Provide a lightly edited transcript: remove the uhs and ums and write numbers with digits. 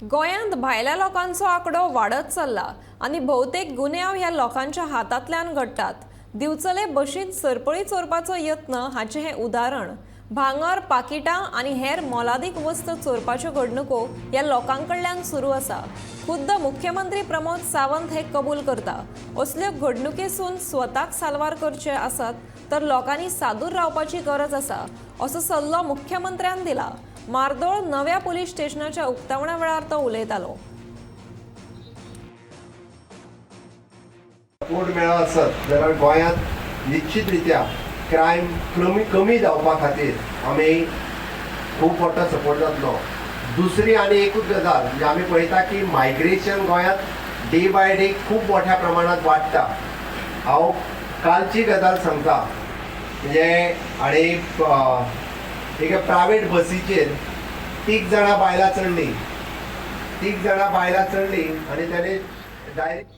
गोंयांत भायल्या लोकांचो आंकडो वाढत चल्ला आनी भोवतेक गुन्यांव ह्या लोकांच्या हातांतल्यान घडटात। दिवचले बशींत सरपळी चोरपाचो यत्न हाचें हें उदाहरण। भांगर, पाकिटां आनी हेर मोलादीक वस्त चोरपाच्यो घडणुको ह्या लोकांकडल्यान सुरू आसा। खुद्द मुख्यमंत्री प्रमोद सावंत हे कबूल करता। असल्यो घडणुकेसून स्वताक साल्वार करचे आसत तर लोकांनी सादूर रावपाची गरज आसा, असो सल्लो मुख्यमंत्र्यान दिला। मार्दोळ नव्या पुलीस स्टेशनाच्या उक्तावणा वेळार तो उलयतालो। सपोर्ट मेळ्ळो आसत जाल्यार गोंयांत निश्चितरित्या क्रायम कमी जावपा खातीर आमी खूब मोठो सपोर्ट जातलो। दुसरी आनी एकूच गजाल म्हणजे आमी पळयता की मायग्रेशन गोंयांत डे बाय डे खूब मोठ्या प्रमाणात वाडटा। हांव कालची गजाल सांगता, म्हणजे एक प्रायवेट बसीचेर तीग जाणां बायलां चडलीं आनी ताणें डायरेक्ट